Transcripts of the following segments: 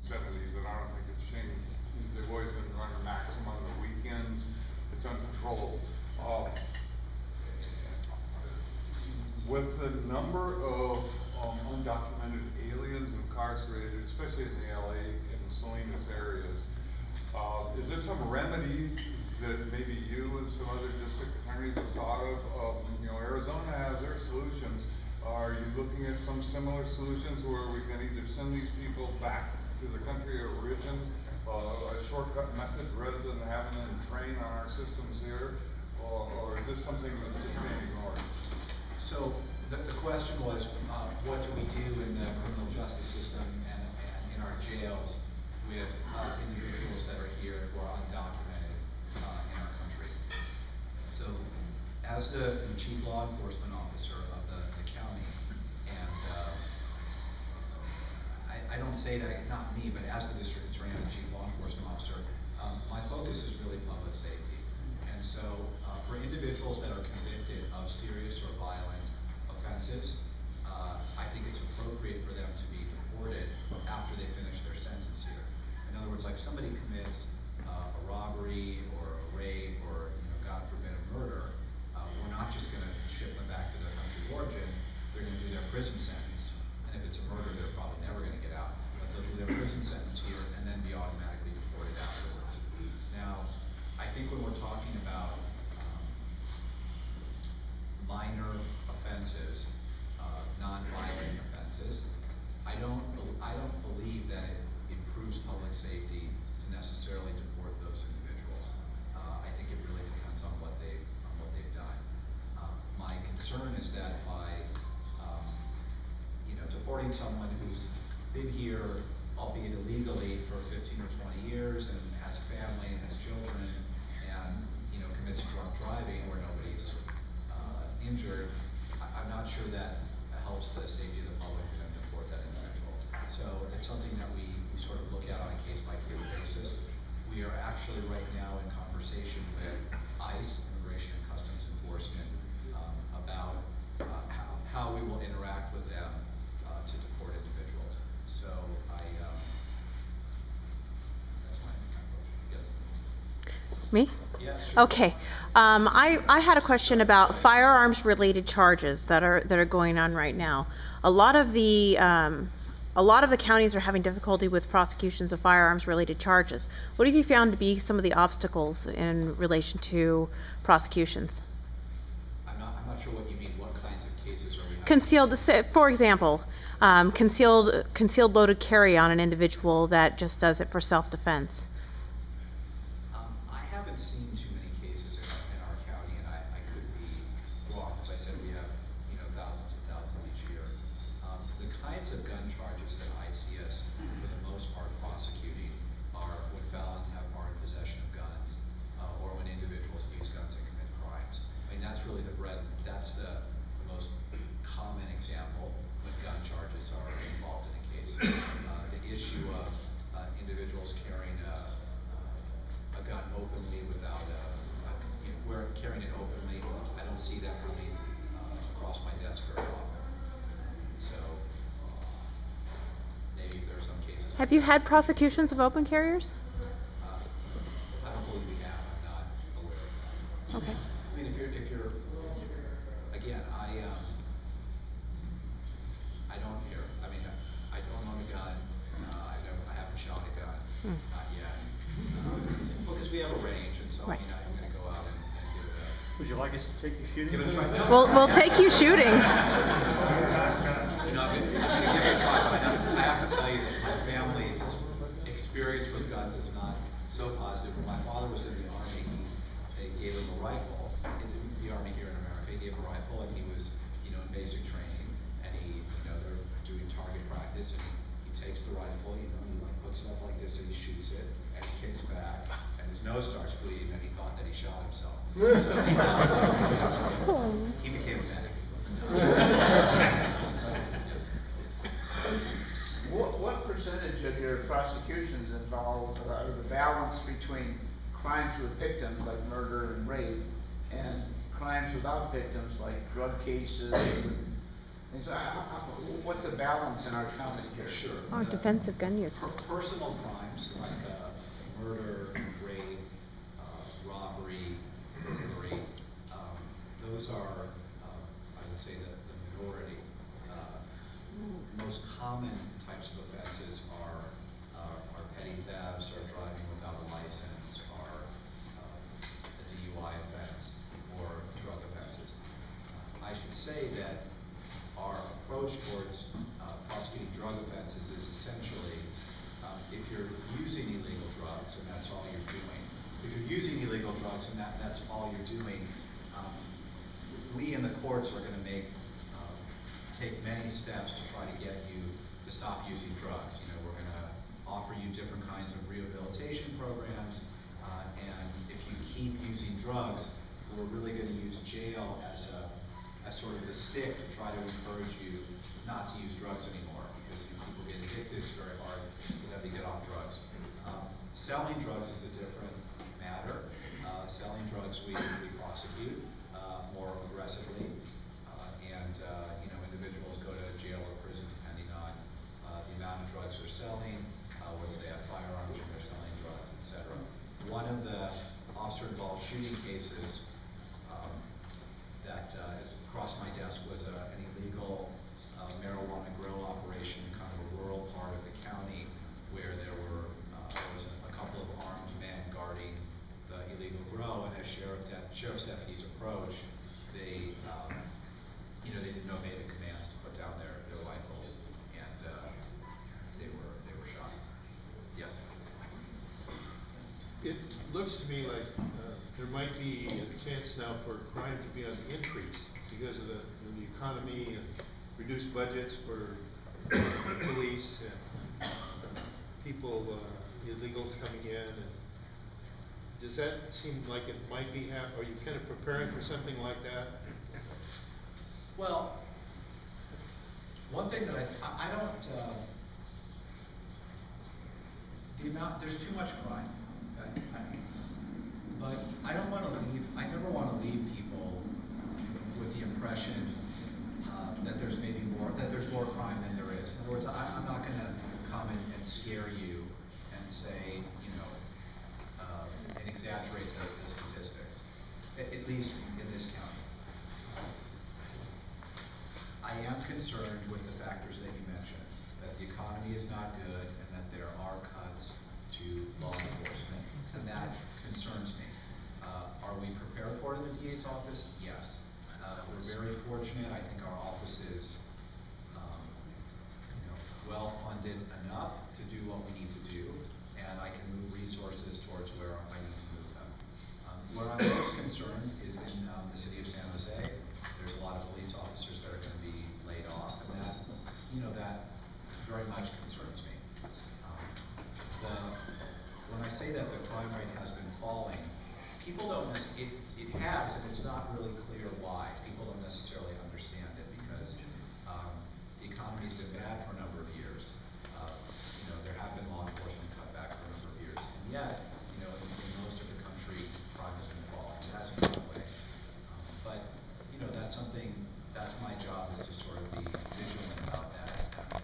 70s, and I don't think it's changed. They've always been running maximum on the weekends. It's uncontrollable. With the number of undocumented aliens incarcerated, especially in the LA and Salinas areas, is there some remedy that maybe you and some other district attorneys have thought of? You know, Arizona has their solutions. Are you looking at some similar solutions where we can either send these people back to the country of origin, a shortcut method rather than having them train on our systems here, or is this something that's just being ignored? So the question was, what do we do in the criminal justice system and in our jails with individuals that are here who are undocumented in our country? So as the chief law enforcement officer of the county, and I don't say that, not me, but as the district attorney and the chief law enforcement officer, my focus is really public safety. And so for individuals that are convicted of serious or violent offenses, I think it's appropriate for them to be deported after they finish their sentence here. In other words, like somebody commits a robbery or a rape or, God forbid, a murder, we're not just going to ship them back to their country of origin. They're going to do their prison sentence, and if it's a murder, they're probably never going to get out. But they'll do their prison sentence here and then be automatically deported afterwards. Now, I think when we're talking about minor offenses, non-violent offenses, I don't believe that it improves public safety to necessarily deport those individuals. I think it really depends on what they've done. My concern is that by deporting someone who's been here, albeit illegally, for 15 or 20 years and has a family and has children and commits drunk driving where nobody's injured, I'm not sure that helps the safety of the public to then deport that individual. So it's something that we sort of look at on a case-by-case basis. We are actually right now in conversation with ICE, Immigration and Customs Enforcement, about how we will interact with them to deport individuals. So that's my approach. Yes. Me? Yes. Sure. Okay. I had a question about firearms-related charges that are going on right now. A lot of the counties are having difficulty with prosecutions of firearms-related charges. What have you found to be some of the obstacles in relation to prosecutions? I'm not sure what you mean. What kinds of cases are we having? Concealed, for example, concealed loaded carry on an individual that just does it for self-defense. I haven't seen too many cases in our county, and I could be wrong. As I said, we have thousands and thousands each year. The kinds of gun charges that I see us, for the most part, prosecuting are when felons have more in possession of guns, or when individuals use guns and commit crimes. I mean, that's really that's the most common example when gun charges are involved in a case. The issue of individuals carrying a gun openly without we're carrying it openly. I don't see that coming across my desk very often. So maybe if there are some cases. Have you had prosecutions of open carriers? I don't believe we have. I'm not aware of that. Okay. I mean, if you're again, I don't hear. I mean, I don't own a gun. I haven't shot a gun, not yet. Because we have a range, and so Right. I'm going to go out and give it a. Would you like us to take you shooting? Give it a try. We'll take you shooting. I'm going to give it a try, but I have to tell you that my family's experience with guns is not so positive. When my father was in the Army, they gave him a rifle in the Army here in America. They gave him a rifle, and he was, in basic training, and they're doing target practice, and he takes the rifle, he puts it up like this, and he shoots it, and he kicks back, and his nose starts bleeding, and he thought that he shot himself. So he became a medic. So, yes. What percentage of your prosecutions involve the balance between crimes with victims like murder and rape and crimes without victims like drug cases And so, what's the balance in our county here? Sure. Oh, defensive gun uses. Personal crimes like murder, rape, robbery, burglary, those are, I would say, the minority. Most common types of offenses are petty thefts, or driving without a license, or a DUI offense, or drug offenses. I should say that our approach towards prosecuting drug offenses is essentially, if you're using illegal drugs and that's all you're doing, if you're using illegal drugs and that's all you're doing, we in the courts are going to take many steps to try to get you to stop using drugs. You know, we're going to offer you different kinds of rehabilitation programs, and if you keep using drugs, we're really going to use jail as sort of the stick to try to encourage you not to use drugs anymore, because when people get addicted, it's very hard for them to get off drugs. Selling drugs is a different matter. Selling drugs we prosecute more aggressively, and you know, individuals go to jail or prison depending on the amount of drugs they're selling, whether they have firearms or they're selling drugs, etc. One of the officer-involved shooting cases that has crossed my desk was an illegal marijuana grow operation in kind of a rural part of the county, where there was a couple of armed men guarding the illegal grow, and as sheriff's deputies approached, they they didn't obey the commands to put down their rifles, and they were shot. Yes. It looks to me like there might be a chance now for crime to be on the increase because of the economy and reduced budgets for police and people, illegals coming in. And does that seem like it might be happening? Are you kind of preparing for something like that? Well, one thing that I don't, there's too much crime, okay? But I never want to leave people with the impression that there's more crime than there is. In other words, I'm not going to come and scare you and say, and exaggerate the statistics, at least in this county. I am concerned with the factors that you mentioned, that the economy is not good and that there are cuts to law enforcement, and that concerns me. Are we prepared for it in the DA's office? Yes. We're very fortunate. I think our office is well funded enough to do what we need to do, and I can move resources towards where I need to move them. Where I'm most concerned is in the city of San Jose. There's a lot of police officers that are going to be laid off, and that very much concerns me. When I say that the crime rate has been falling, people don't necessarily, it has, and it's not really clear why. People don't necessarily understand it because the economy's been bad for a number of years. There have been law enforcement cutbacks for a number of years, and yet, in most of the country, crime has been falling. It hasn't gone away. But that's my job, is to sort of be vigilant about that.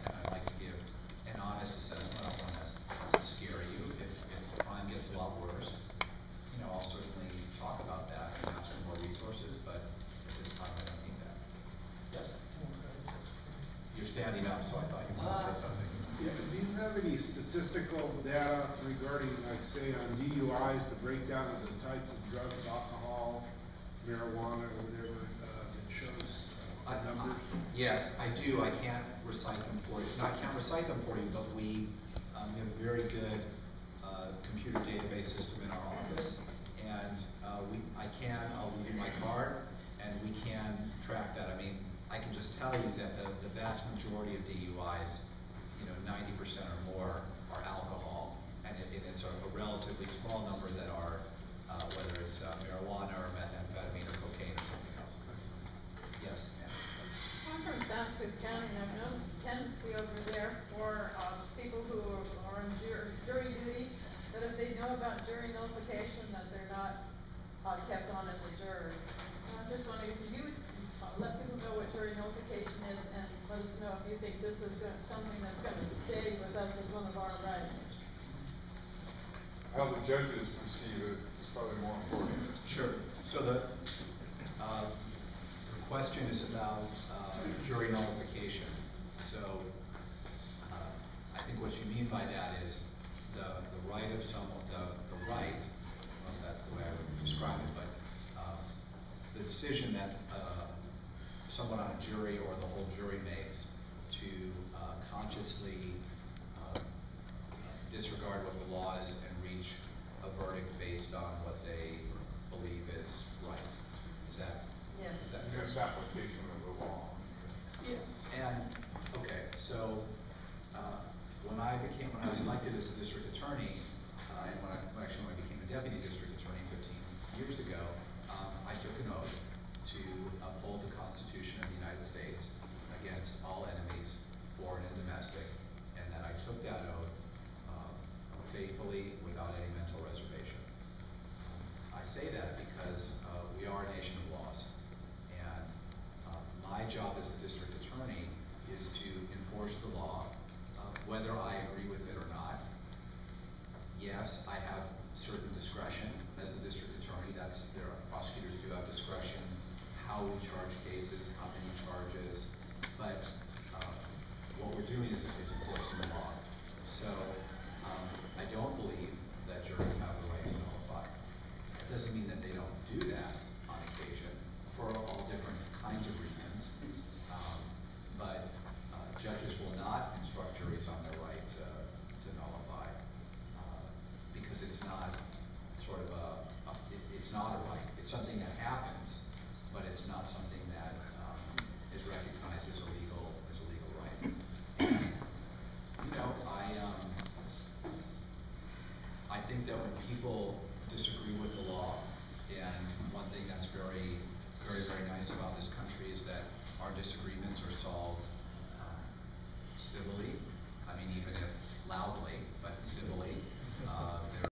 And I'd like to give an honest assessment. I don't want to scare you. If crime gets a lot worse, I'll certainly talk about that and ask for more resources, but at this time I don't need that. Yes? You're standing up, so I thought you wanted to say something. Yeah, do you have any statistical data regarding, like, say, on DUIs, the breakdown of the types of drugs, alcohol, marijuana, or whatever, that shows numbers? Yes, I do. I can't recite them for you. No, I can't recite them for you, but we have a very good computer database system in our office, and I'll give you my card, and we can track that. I mean, I can just tell you that the vast majority of DUIs, 90% or more, are alcohol, and it's a relatively small number that are, whether it's marijuana or methamphetamine or cocaine or something else. Yes? I'm from Santa Cruz County, and I've noticed a tendency over there for people who are on jury duty, that if they know about jury notification, that they're not kept on as a juror. I'm just wondering if you would let people know what jury notification is, and how the judges perceive it is probably more important. Sure. So the question is about jury nullification. So I think what you mean by that is the right of someone, the right, well, that's the way I would describe it, but the decision that someone on a jury or the whole jury makes to consciously disregard what the law is and reach a verdict based on what they believe is right. Is that? Yes. Is that fair? Misapplication of the law. And, okay, so, when I was elected as a district attorney, and when I became a deputy district attorney 15 years ago, I took an oath to uphold the Constitution of the United States against all enemies, foreign and domestic, and that I took that oath faithfully without any mental reservation. I say that because we are a nation of laws, and my job as the district attorney is to enforce the law, whether I agree with it or not. Yes, I have certain discretion as the district attorney. Prosecutors do have discretion how we charge cases, how many charges, but what we're doing is enforcing the law. So I don't believe that juries have the right to nullify. It doesn't mean that they don't do that on occasion for all different kinds of reasons. But judges will not instruct juries on their right to nullify because it's not sort of it's not a right. It's something that happens, but it's not something that is recognized as a legal right. And, you know, I think that when people disagree with the law, and one thing that's very, very, very nice about this